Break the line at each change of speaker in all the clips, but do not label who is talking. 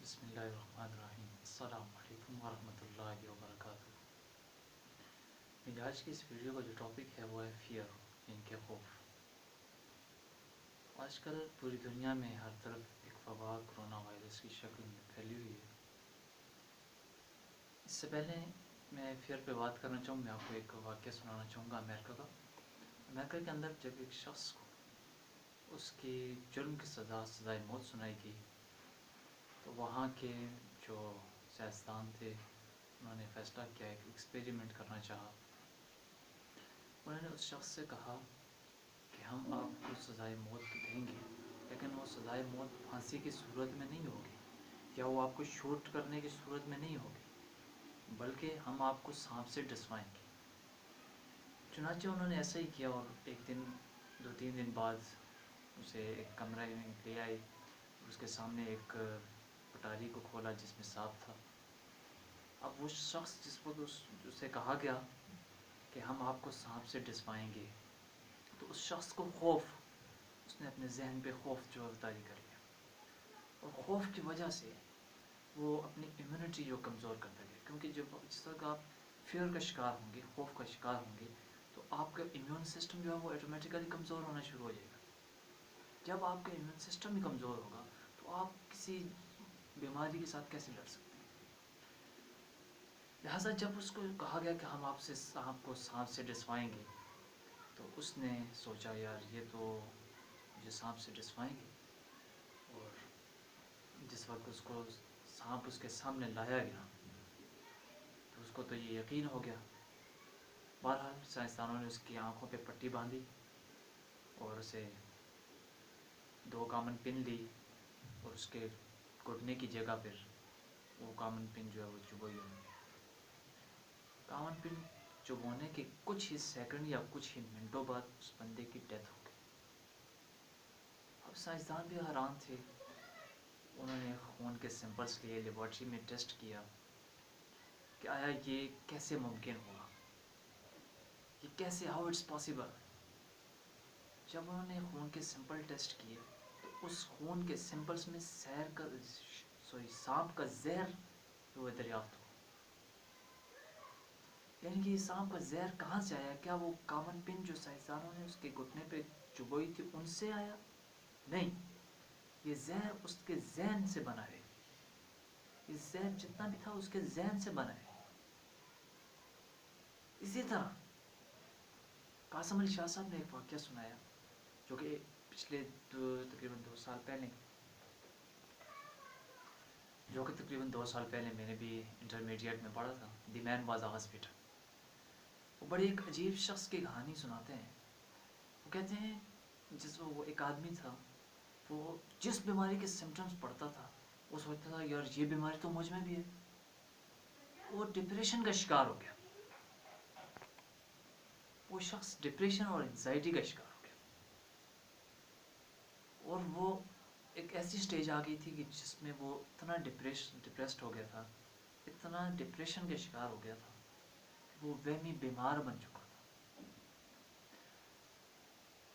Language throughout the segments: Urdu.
بسم اللہ الرحمن الرحیم. السلام علیکم ورحمۃ اللہ وبرکاتہ. میری آج کی اس ویڈیو کا جو ٹاپک ہے وہ ہے فیئر، یعنی کہ خوف. آج کل پوری دنیا میں ہر طرف ایک وبا کرونا وائرس کی شکل میں پھیلی ہوئی ہے. اس سے پہلے میں فیئر پہ بات کرنا چاہوں، میں آپ کو ایک واقعہ سنانا چاہوں گا امریکہ کا. امریکہ کے اندر جب ایک شخص کو اس کی جرم کی سزائے موت سنائی گئی تو وہاں کے جو سیاستدان تھے انہوں نے فیصلہ کیا، ایک ایکسپیریمنٹ کرنا چاہا. انہوں نے اس شخص سے کہا کہ ہم آپ کو سزائے موت دیں گے، لیکن وہ سزائے موت پھانسی کی صورت میں نہیں ہوگی یا وہ آپ کو شوٹ کرنے کی صورت میں نہیں ہوگی، بلکہ ہم آپ کو سانپ سے ڈسوائیں گے. چنانچہ انہوں نے ایسا ہی کیا اور ایک دن 2-3 دن بعد اسے ایک کمرے میں لے آئے. اس کے سامنے ایک پٹاری کو کھولا جس میں سانپ تھا. اب وہ شخص جس وقت اسے کہا گیا کہ ہم آپ کو سانپ سے ڈسوائیں گے، تو اس شخص کو خوف، اس نے اپنے ذہن پہ خوف جو طاری کر لیا، اور خوف کی وجہ سے وہ اپنی امیونٹی جو کمزور کرتا گیا. کیونکہ جس وقت آپ فیئر کا شکار ہوں گے، خوف کا شکار ہوں گے، تو آپ کا امیون سسٹم جو ہے وہ آٹومیٹیکلی کمزور ہونا شروع ہو جائے گا. جب آپ کا امیون سسٹم ہی کمزور ہوگا تو آپ کسی بیماری کے ساتھ کیسے لڑ سکتے ہیں. لہٰذا جب اس کو کہا گیا کہ ہم آپ کو سانپ سے ڈسوائیں گے، تو اس نے سوچا یار یہ تو مجھے سانپ سے ڈسوائیں گے. اور جس وقت اس کو سانپ اس کے سامنے لایا گیا تو اس کو تو یہ یقین ہو گیا. بہرحال سائنسدانوں نے اس کی آنکھوں پہ پٹی باندھی اور اسے 2 کامن پن لی اور اس کے گھٹنے کی جگہ پر وہ کامن پن جو ہے وہ چبھائی. کامن پن چبھونے کے کچھ ہی سیکنڈ یا کچھ ہی منٹوں بعد اس بندے کی ڈیتھ ہو گئی. اب سائنسدان بھی حیران تھے. انہوں نے خون کے سیمپلس لیے، لیبارٹری میں ٹیسٹ کیا کہ آیا یہ کیسے ممکن ہوا، یہ کیسے، ہاؤ اٹس پاسبل. جب انہوں نے خون کے سیمپل ٹیسٹ کیے تو اس خون کے سیمپلس میں سانپ کا زہر جو ہے دریافت ہوا. یعنی کہ یہ سانپ کا زہر کہاں سے آیا؟ کیا وہ کامن پن جو سائنسدانوں نے اس کے گھٹنے پہ چبھوئی تھی ان سے آیا؟ نہیں، یہ زہر اس کے ذہن سے بنا ہے. یہ زہر جتنا بھی تھا اس کے ذہن سے بنا ہے. اسی طرح قاسم علی شاہ صاحب نے ایک واقعہ سنایا جو کہ پچھلے تقریباً 2 سال پہلے میں نے بھی انٹرمیڈیٹ میں پڑھا تھا. دی مین واز اے ہاسپٹل. وہ بڑی ایک عجیب شخص کی کہانی سناتے ہیں. وہ کہتے ہیں وہ ایک آدمی تھا، وہ جس بیماری کے سمٹمز پڑتا تھا وہ سوچتا تھا یار یہ بیماری تو مجھ میں بھی ہے. وہ ڈپریشن کا شکار ہو گیا. وہ شخص ڈپریشن اور انزائٹی کا شکار ہو گیا، اور وہ ایک ایسی سٹیج آ گئی تھی کہ جس میں وہ اتنا ڈپریسڈ ہو گیا تھا، اتنا ڈپریشن کا شکار ہو گیا تھا کہ وہ وہمی بیمار بن چکا تھا.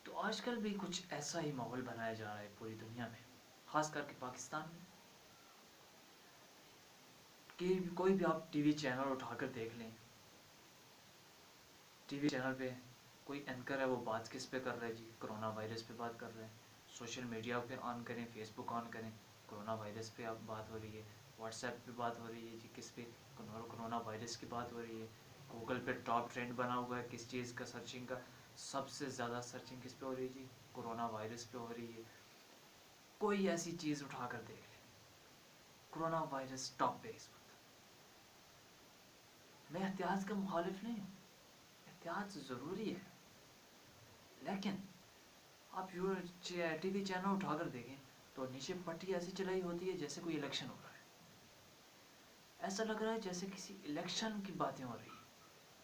تو آج کل بھی کچھ ایسا ہی ماحول بنایا جا رہا ہے پوری دنیا میں، خاص کر کے پاکستان میں. کہ کوئی بھی آپ ٹی وی چینل اٹھا کر دیکھ لیں، ٹی وی چینل پہ کوئی اینکر ہے، وہ بات کس پہ کر رہا ہے جی؟ کرونا وائرس پہ بات کر رہے ہیں. سوشل میڈیا پہ آن کریں، فیس بک آن کریں، کرونا وائرس پہ اب بات ہو رہی ہے. واٹس ایپ پہ بات ہو رہی ہے جی، کس پہ؟ کرونا وائرس کی بات ہو رہی ہے. گوگل پہ ٹاپ ٹرینڈ بنا ہوا ہے کس چیز کا سرچنگ کا، سب سے زیادہ سرچنگ کس پہ ہو رہی ہے جی؟ کرونا وائرس پہ ہو رہی ہے. کوئی ایسی چیز اٹھا کر دیکھ لیں، کرونا وائرس ٹاپ پہ اس وقت. میں احتیاط کا مخالف نہیں ہوں، احتیاط ضروری ہے، لیکن آپ ٹی وی چینل اٹھا کر دیکھیں تو نیچے پٹی ایسی چلائی ہوتی ہے جیسے کوئی الیکشن ہو رہا ہے. ایسا لگ رہا ہے جیسے کسی الیکشن کی باتیں ہو رہی ہیں.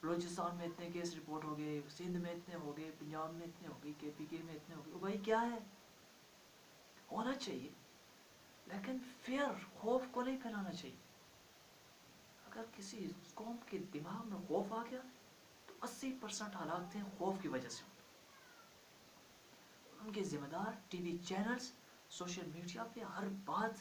بلوچستان میں اتنے کیس رپورٹ ہو گئے، سندھ میں اتنے ہو گئے، پنجاب میں اتنے ہو گئے، KPK میں اتنے ہو گئے. بھائی کیا ہے؟ ہونا چاہیے لیکن فیئر، خوف کو نہیں پھیلانا چاہیے. اگر کسی قوم کے دماغ میں خوف آ گیا تو 80% حالات ہیں خوف کی وجہ سے. ان کے ذمہ دار T V channels, social media پہ ہر بات